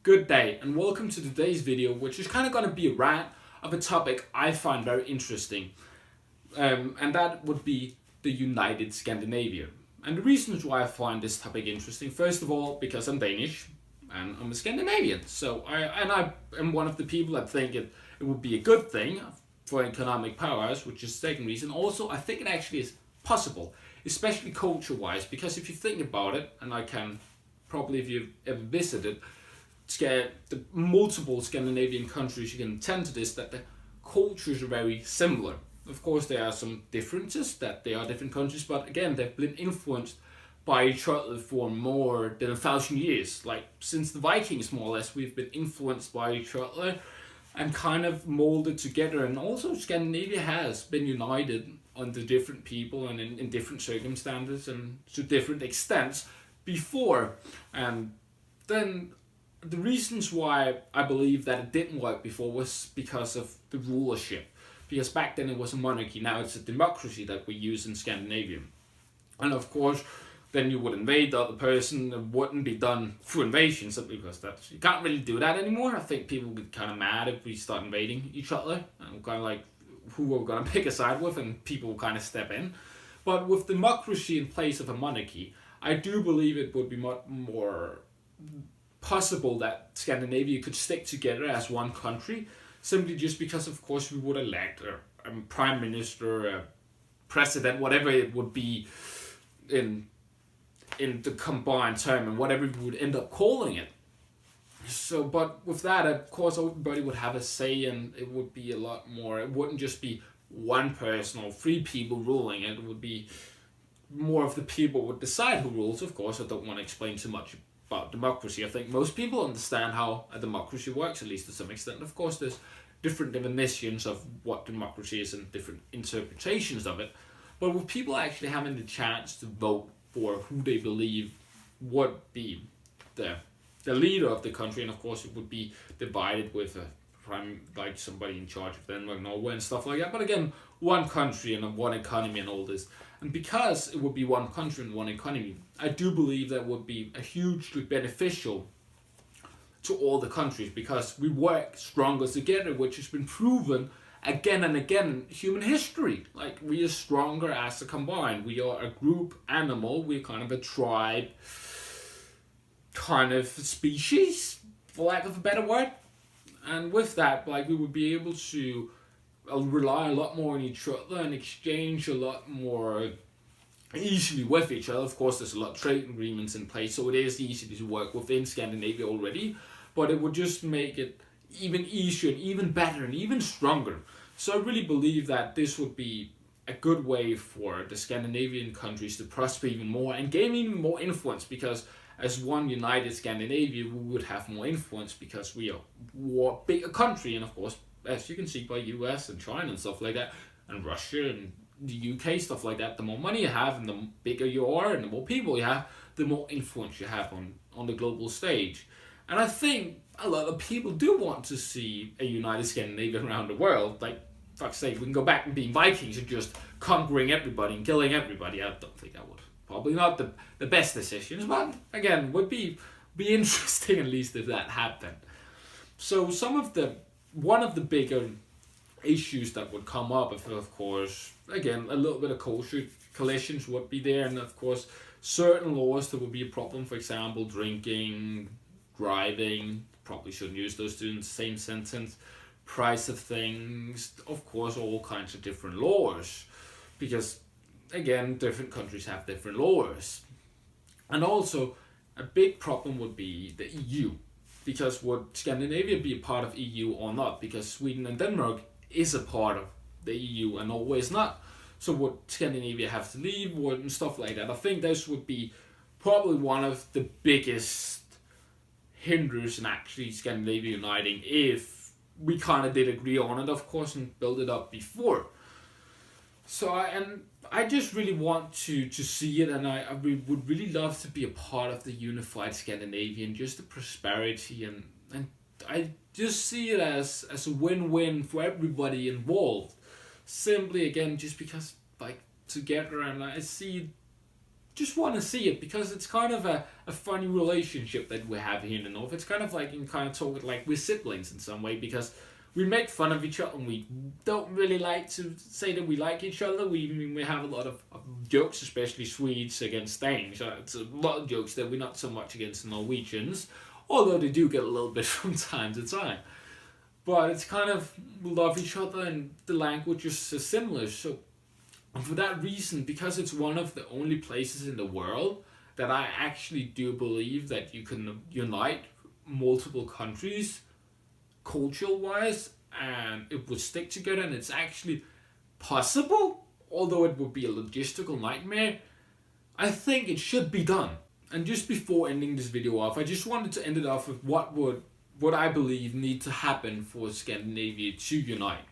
Good day and welcome to today's video, which is kind of going to be a rant of a topic I find very interesting, and that would be the United Scandinavia. And the reasons why I find this topic interesting, first of all, because I'm Danish and I'm a Scandinavian, so I am one of the people that think it would be a good thing for economic powers, which is the second reason. Also, I think it actually is possible, especially culture-wise, because if you think about it, and I can probably, if you've ever visited the multiple Scandinavian countries, you can attend to this, that the cultures are very similar. Of course, there are some differences, that they are different countries, but again, they've been influenced by each other for more than 1,000 years. Like, since the Vikings, more or less, we've been influenced by each other and kind of molded together. And also, Scandinavia has been united under different people and in different circumstances and to different extents before. And then the reasons why I believe that it didn't work before was because of the rulership. Because back then it was a monarchy, now it's a democracy that we use in Scandinavia. And of course, then you would invade the other person. It wouldn't be done through invasion, simply because you can't really do that anymore. I think people get kind of mad if we start invading each other, and kind of like who we're going to pick a side with, and people will kind of step in. But with democracy in place of a monarchy, I do believe it would be much more possible that Scandinavia could stick together as one country, simply just because, of course, we would elect a prime minister, a president, whatever it would be in the combined term, and whatever we would end up calling it. So, but with that, of course, everybody would have a say, and it would be a lot more. It wouldn't just be one person or three people ruling. It would be more of the people would decide who rules. Of course, I don't want to explain too much about democracy. I think most people understand how a democracy works, at least to some extent. Of course, there's different definitions of what democracy is and different interpretations of it. But with people actually having the chance to vote for who they believe would be the leader of the country, and of course it would be divided with a prime, like somebody in charge of Denmark, Norway, and stuff like that. But again, one country and one economy and all this. And because it would be one country and one economy, I do believe that would be a hugely beneficial to all the countries, because we work stronger together, which has been proven again and again in human history. Like, we are stronger as a combined. We are a group animal. We're kind of a tribe, kind of species, for lack of a better word. And with that, like, we would be able to rely a lot more on each other and exchange a lot more easily with each other. Of course, there's a lot of trade agreements in place, so it is easy to work within Scandinavia already, but it would just make it even easier and even better and even stronger. So I really believe that this would be a good way for the Scandinavian countries to prosper even more and gain even more influence, because as one united Scandinavia, we would have more influence because we are a bigger country. And of course, as you can see by US and China and stuff like that, and Russia and the UK, stuff like that, the more money you have and the bigger you are and the more people you have, the more influence you have on the global stage. And I think a lot of people do want to see a united Scandinavia around the world. Like, fuck's sake, we can go back and being Vikings and just conquering everybody and killing everybody. I don't think that would probably not the best decisions, but again, would be interesting at least if that happened. So one of the bigger issues that would come up, if, of course, again, a little bit of culture collisions would be there, and of course, certain laws that would be a problem. For example, drinking, driving, probably shouldn't use those two in the same sentence. Price of things, of course, all kinds of different laws, because again, different countries have different laws. And also, a big problem would be the EU, because would Scandinavia be a part of EU or not? Because Sweden and Denmark is a part of the EU and always not. So would Scandinavia have to leave, and stuff like that? I think this would be probably one of the biggest hinders in actually Scandinavia uniting, if we kind of did agree on it, of course, and build it up before. So I just really want to see it, and I would really love to be a part of the unified Scandinavia and just the prosperity, and I just see it as a win-win for everybody involved. Simply, again, just because, like, together, and I see just want to see it because it's kind of a funny relationship that we have here in the north. It's kind of like, you can kind of talk like we're siblings in some way, because we make fun of each other and we don't really like to say that we like each other. We have a lot of jokes, especially Swedes against Danes. It's a lot of jokes that we're not so much against the Norwegians, although they do get a little bit from time to time. But it's kind of, we love each other and the language is so similar. So for that reason, because it's one of the only places in the world that I actually do believe that you can unite multiple countries cultural wise and it would stick together, and it's actually possible, although it would be a logistical nightmare, I think it should be done. And just before ending this video off, I just wanted to end it off with what I believe need to happen for Scandinavia to unite.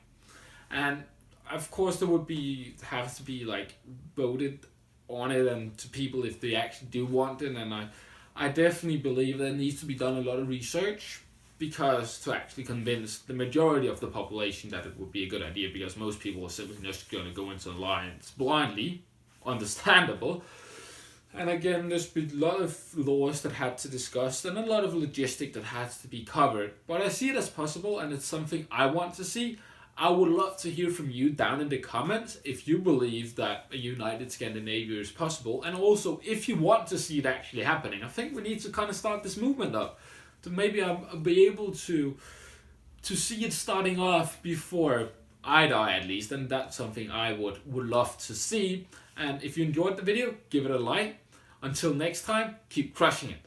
And of course there would have to be like voted on it and to people if they actually do want it, and I definitely believe there needs to be done a lot of research, because to actually convince the majority of the population that it would be a good idea, because most people are simply just going to go into an alliance blindly, understandable. And again, there's been a lot of laws that had to discuss and a lot of logistic that has to be covered, but I see it as possible and it's something I want to see. I would love to hear from you down in the comments if you believe that a united Scandinavia is possible, and also if you want to see it actually happening. I think we need to kind of start this movement up to maybe I'll be able to see it starting off before I die at least, and that's something I would love to see. And if you enjoyed the video, give it a like. Until next time, keep crushing it.